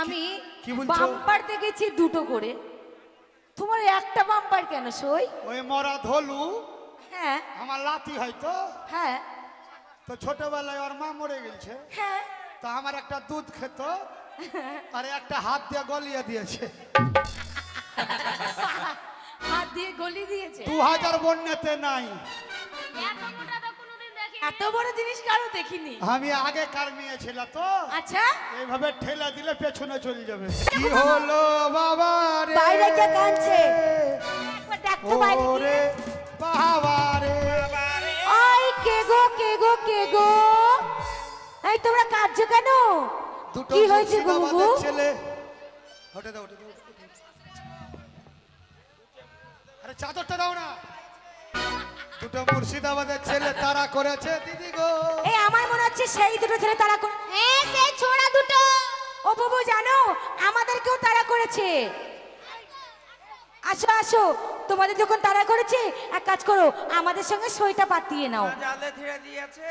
আমি বাম্পার দেখেছি দুটো করে, তোমার একটা বাম্পার কেন সই? ওই মরা ধলু। হ্যাঁ আমার লাতি হয়তো। হ্যাঁ তো ছোটবেলায় ওর মা মরে গেছে। হ্যাঁ তো আমার একটা দুধ খেত আর একটা হাত দিয়ে গলিয়ে দিয়েছে। হাত দিয়ে গলি দিয়েছে। 2000 বন্যাতে নাই। এত বড় জিনিস কারো দেখিনি আমি আগে কার মেয়ে ছিল তো। আচ্ছা এইভাবে ঠেলা দিলে পেছনে চলে যাবে। কি হলো বাবা রে? বাইরে কে কাঁদছে? দেখতো বাইরে ওরে বাবা রে। আই কে গো কে গো কে গো, এই তোমরা কাঁদছো কেন? দুটো কি হয়েছে গো বাবু? ছেলে ওঠে দাও ওঠে দাও। আরে চাদরটা দাও না। দুটো মুর্শিদাবাদের ছেলে তারা করেছে দিদি গো। এই আমার মনে হচ্ছে সেই দুটো ছেলে তারা সেই ছোড়া দুটো। ও বাবু জানো আমাদেরকেও তারা করেছে। আসো আসো, তোমাদের যখন তারা করেছে এক কাজ করো, আমাদের সঙ্গে সইটা পাতিয়ে নাও। জালে ছেড়ে দিয়েছে।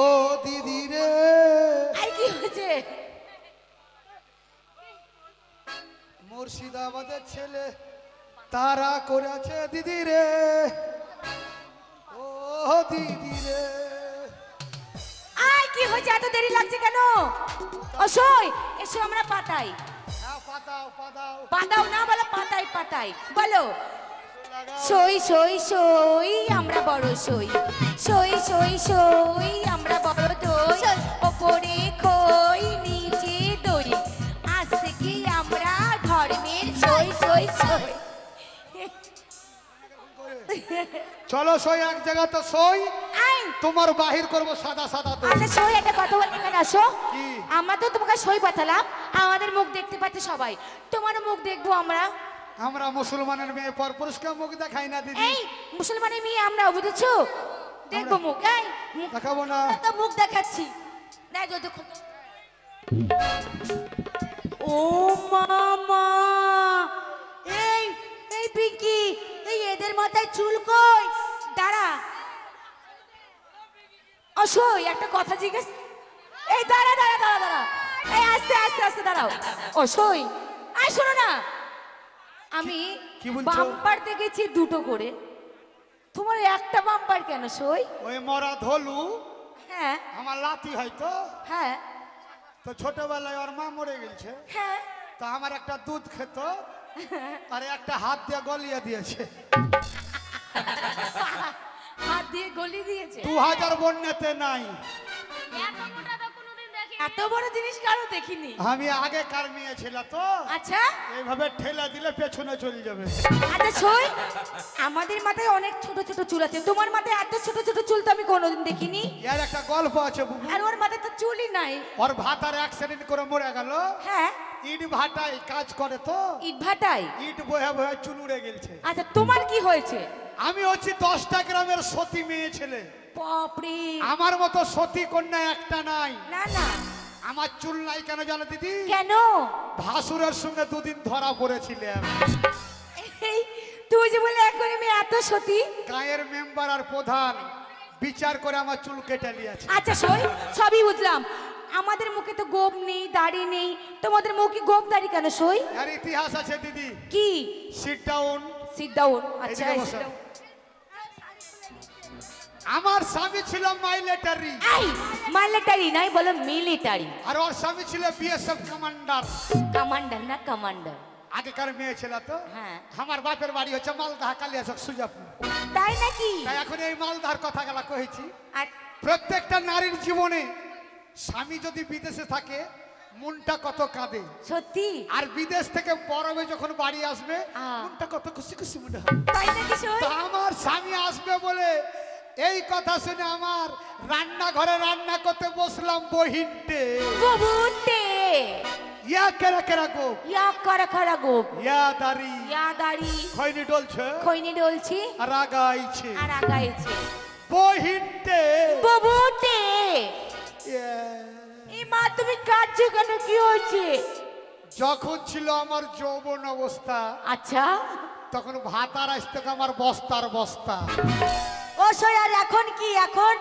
ও দিদি রে। আর কি হয়েছে? মুর্শিদাবাদের ছেলে তারা করেছে দিদি রে। ও দিদি রে। আর কি হয়েছে? এত দেরি লাগছে কেন? ও সই এসো আমরা পাতাই। হ্যাঁ পাতাও পাতাও। পাতাও না বলো, পাতাই পাতাই বলো। সই সই সই আমরা বড় সই, সই সই সই আমরা বড় দই, ওপরে খই নিচে দই, আজ থেকে আমরা ধর্মের সই সই সই। চলো সই এক জায়গা তো সই। আই তোমার বাহির করব সাদা সাদা তো। আচ্ছা সই একটা কথা বলি, এখানে আসো। কি? আমরা তো তোমাকে সই পাঠালাম, আমাদের মুখ দেখতে পাচ্ছে সবাই, তোমার মুখ দেখবো আমরা। আমরা মুসলমানের মেয়ে পর পুরুষকে মুখ দেখাই না দিদি। এই মুসলমানের মেয়ে আমরা, বুঝেছো? দেখবো মুখ। এই মুখ দেখাবো না। তো মুখ দেখাচ্ছি না যদি। ও মামা, এই এই পিঙ্কি, এই এদের মাথায় চুল কই? দাঁড়া অসই একটা কথা জিজ্ঞেস। এই দাঁড়া দাঁড়া দাঁড়া দাঁড়া, এই আস্তে আস্তে আস্তে দাঁড়াও। অসই আয় শোনো না, আমি কি বলছো? বাম্পার দেখেছি দুটো করে, তোমার একটা বাম্পার কেন সই? ওই মরা ধলু। হ্যাঁ আমার লাতি হয়তো। হ্যাঁ তো ছোটবেলায় ওর মা মরে গেছে। হ্যাঁ তো আমার একটা দুধ খেত আর একটা হাত দিয়ে গলিয়ে দিয়েছে। হাত দিয়ে গলি দিয়েছে। 2000 বন্যাতে নাই। এত বড় জিনিস কারো দেখিনি আমি আগে কার মেয়ে ছিল তো। আচ্ছা এইভাবে ঠেলা দিলে পেছনে চলে যাবে। আচ্ছা সই, আমাদের মাথায় অনেক ছোট ছোট চুল আছে, তোমার মাথায় এত ছোট ছোট চুল তো আমি কোনোদিন দেখিনি। এর একটা গল্প আছে বুবু। আর ওর মাথায় তো চুলই নাই। ওর ভাতার অ্যাক্সিডেন্ট করে মরে গেল। হ্যাঁ ইট ভাটায় কাজ করে তো। ইট ভাটায়। ইট বয়ে বয়ে চুল উড়ে গেছে। আচ্ছা তোমার কি হয়েছে? আমি হচ্ছি 10টা গ্রামের সতী মেয়ে ছেলে। বাপরে, আমার মতো সতী কন্যা একটা নাই। না না আমার চুল নাই কেন জানো দিদি? কেন? ভাসুরের সঙ্গে দুদিন ধরা পড়েছিলাম। এই তুই যে বলে এখন আমি এত সতী। গায়ের মেম্বার আর প্রধান বিচার করে আমার চুল কেটে নিয়েছে। আচ্ছা সই সবই বুঝলাম, আমাদের মুখে তো গোপ নেই দাড়ি নেই, তোমাদের মুখে গোপ দাড়ি কেন সই? আর ইতিহাস আছে দিদি। কি? Sit down. Sit down. আচ্ছা এদিকে বসো। আমার স্বামী ছিল মাইলিটারি। এই মিলিটারি নাই বলো মিলিটারি। আর ওর স্বামী ছিল বিএসএফ কমান্ডার। কমান্ডার না কমান্ডার। আগেকার মেয়ে ছিল তো। হ্যাঁ আমার বাপের বাড়ি হচ্ছে মালদা কালিয়াচক সুজাপুর। তাই নাকি? তাই এখন এই মালদার কথা গেলা কইছি। আর প্রত্যেকটা নারীর জীবনে স্বামী যদি বিদেশে থাকে মনটা কত কাঁদে। সত্যি? আর বিদেশ থেকে পরবে যখন বাড়ি আসবে মনটা কত খুশি খুশি মনে হয়। তাই নাকি সই? তো আমার স্বামী আসবে বলে এই কথা শুনে আমার রান্নাঘরে রান্না করতে বসলাম বহিনটে। ববুনটে ইয়া কেরা কেরা গো। ইয়া করা করা গোপ। ইয়া দাড়ি। ইয়া দাড়ি। খৈনি ডলছে খৈনি ডলছি আর আগাইছে। আর আগাইছে। বহিনটে ববুনটে। ইয়া। এই মা তুমি কাঁদছো কেন, কি হয়েছে? যখন ছিল আমার যৌবন অবস্থা আচ্ছা তখন ভাতার আসতে আমার বস্তার বস্তা। ও সই, আর এখন কি? এখন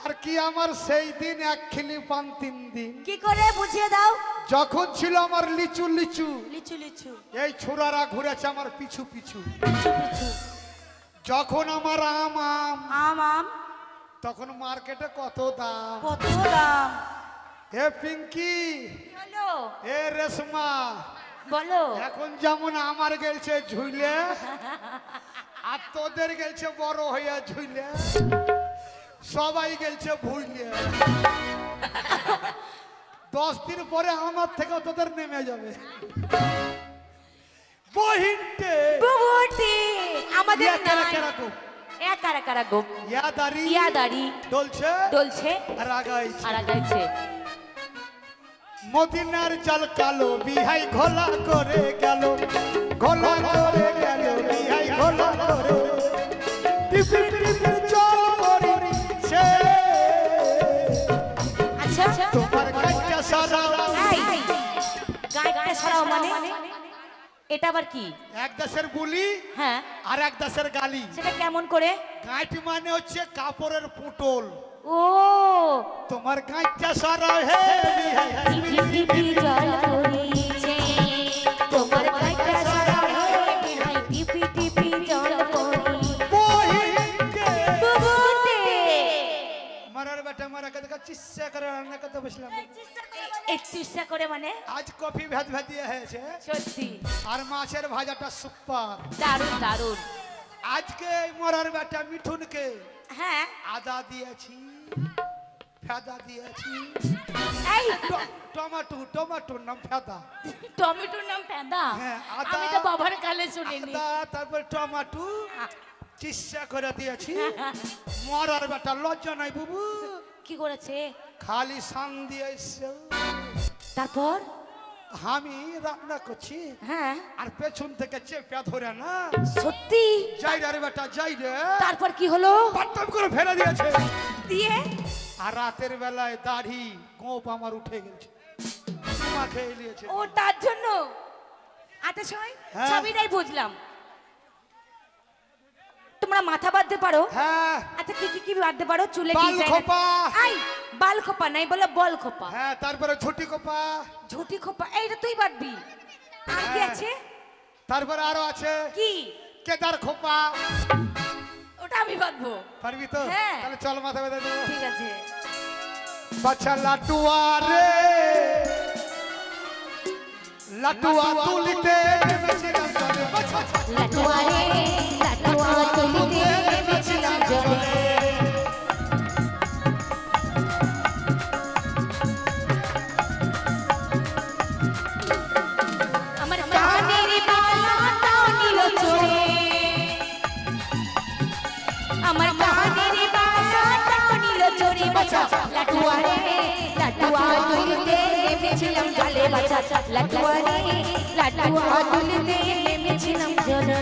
আর কি আমার সেই দিন এক খিলি পান 3 দিন। কি করে বুঝিয়ে দাও। যখন ছিল আমার লিচু লিচু, লিচু লিচু, এই ছোড়ারা ঘুরেছে আমার পিছু পিছু। লিচু লিচু, যখন আমার আম আম, আম আম, তখন মার্কেটে কত দাম। কত দাম। হে পিঙ্কি, কি হলো এ রেশমা, বলো। এখন যেমন আমার গেলছে ঝুলে, আর তোদের গেলছে বড় হইয়া ঝুলে, সবাই গেলছে ভুইলে। 10 দিন পরে আমার থেকে তোদের নেমে যাবে। বহিনটে বুবুটি আমাদের ইয়া কারা নাই। কারা গো, এ কারা কারা গো। ইয়াদারি ইয়াদারি ডলছে ডলছে আর আগাইছে। আর আগাইছে। মদিনার জল কালো বিহাই ঘোলা করে গেল, ঘোলা করে গেল বিহাই ঘোলা করে। টিপি টিপি জল পড়ছে আচ্ছা তোমার কাঁচা সারা। এই গায়কটা সরাও মানে এটা আবার কি? এক দেশের বুলি হ্যাঁ, আর এক দেশের গালি। সেটা কেমন করে? গাঁটি মানে হচ্ছে কাপড়ের পুটল। ও তোমার কাঁচা সারা হে বিহাই। টিপি টিপি জল পড়িছে তোমার গায়কটা সরাও বিহাই টিপি টিপি জল পড়িছে। বহিনটে বুবুটি মারার বেটা মারা কথা চিৎসা করে রান্না করতে বসলাম। একটু ইচ্ছা করে মানে আজ কফি ভেদ ভেদিয়ে হয়েছে সত্যি আর মাছের ভাজাটা সুপার। দারুণ দারুণ। আজকে এই মরার বেটা মিঠুনকে হ্যাঁ আদা দিয়েছি, ফেদা দিয়েছি, এই টমাটো টমাটোর নাম ফেদা, টমেটোর নাম পেঁদা। হ্যাঁ, আদা। আমি তো বাবার কালে শুনিনি। আদা তারপর টমাটো চিৎসা করে দিয়েছি। মরার বেটা লজ্জা নাই বুবু, কি করেছে? খালি সান দিয়েছে। তারপর আমি রান্না করছি হ্যাঁ আর পেছন থেকে চেপে ধরে না, সত্যি। যাই রে বেটা যাই রে, তারপর কি হলো? পাট্টাম করে ফেলে দিয়েছে। দিয়ে আর রাতের বেলায় দাড়ি গোপ আমার উঠে গেছে, চুমা খেয়ে নিয়েছে। ও তার জন্য আচ্ছা সময় হ্যাঁ। সবইটাই বুঝলাম। তোমরা মাথা বাঁধতে পারো? হ্যাঁ আচ্ছা কি কি কি বাঁধতে পারো? চুলে বাল ডিজাইন। খোপা। আই বাল খোপা নাই বলে বল খোপা। হ্যাঁ তারপরে ঝুটি কোপা। ঝুটি খোপা এইটা তুই বাঁধবি। আর কি হ্যাঁ। আছে? তারপরে আরো আছে কি? কেদার খোপা। ওটা আমি বাঁধবো। পারবি তো? হ্যাঁ। তাহলে চল মাথা বেঁধে দেবো। ঠিক আছে। বাচ্চা লাটুয়া রে, লাটুয়া তুলিতে নেমেছিলাম জলে। বাচ্চা লাটুয়া রে লাটুয়া তুলিতে নেমেছিলাম জলে। আমার কানের বালাটাও নিল চোরে, আমার কানের বালাটাও নিল চোরে। বাছা লাটুয়া রে লাটুয়া তুলিতে নেমেছিলাম জলে। বাছা লাটুয়া রে লাটুয়া তুলিতে নেমেছিলাম জলে।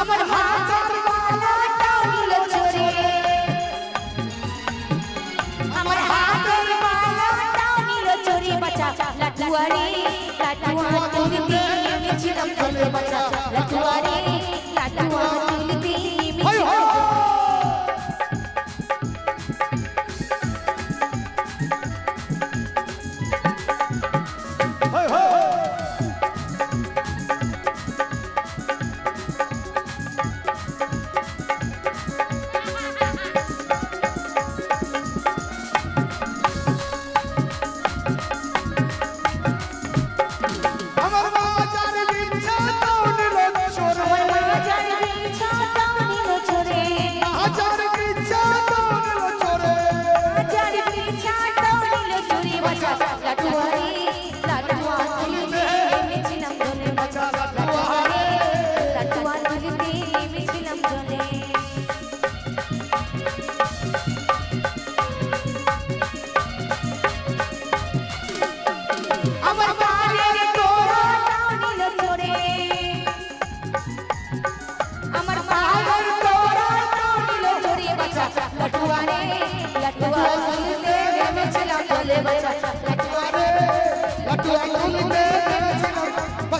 আমার হাতের বালাটাও নিল চোরে, আমার হাতের বালাটাও নিল চোরে। বাছা লাটুয়া রে লাটুয়া তুলিতে নেমেছিলাম জলে। বাছা লাটুয়া রে লাটুয়া তুলিতে নেমেছিলাম জলে। হই হই। আমার বাজার বিচ্ছা তাও নিল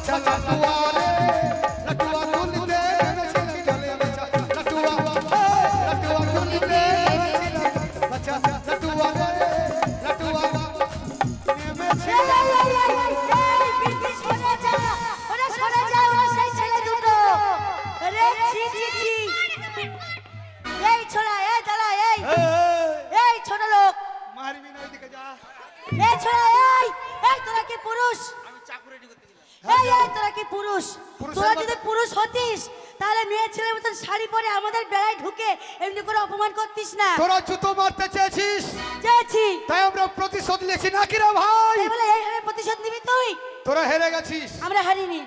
বাচ্চা লাটুয়া রে লাটুয়া তুলতে নেমেছিলাম জলে বাচ্চা লাটুয়া লাটুয়া তুলতে নেমেছিলাম বাচ্চা লাটুয়া রে লাটুয়া নেমেছিলাম বিটি শোনা যা ওরা শোনা যা ওরা সেই ছেলে দুটো রে ছি ছি ছি এই ছোড়া এই দাঁড়া এই ছোট লোক মারবি না এদিকে যা এই ছোড়া এই তোরা কি পুরুষ আমি চাকু রেডি করতে গেলাম এই তোরা কি পুরুষ পুরুষের তোরা মতো- যদি পুরুষ হতিস তাহলে মেয়ে ছেলের মতন শাড়ি পরে আমাদের বেলায় ঢুকে এমনি করে অপমান করতিস না তোরা জুতো মারতে চেয়েছিস চেয়েছি তাই আমরা প্রতিশোধ নিয়েছি নাকি রে ভাই তাই বলে এইভাবে প্রতিশোধ নিবি তুই তোরা হেরে গেছিস আমরা হারিনি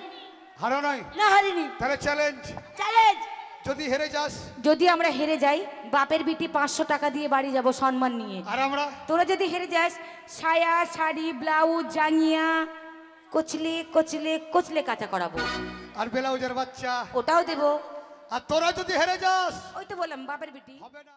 হারো নয় না হারিনি তাহলে চ্যালেঞ্জ চ্যালেঞ্জ যদি হেরে যাস যদি আমরা হেরে যাই বাপের বিটি 500 টাকা দিয়ে বাড়ি যাব সম্মান নিয়ে। আর আমরা তোরা যদি হেরে যাস সায়া শাড়ি ব্লাউজ জাঙ্গিয়া কচলে কচলে কচলে কাঁচা করাবো, আর ব্লাউজের বাচ্চা ওটাও দেবো। আর তোরা যদি হেরে যাস ওই তো বললাম বাপের বিটি। হবে না।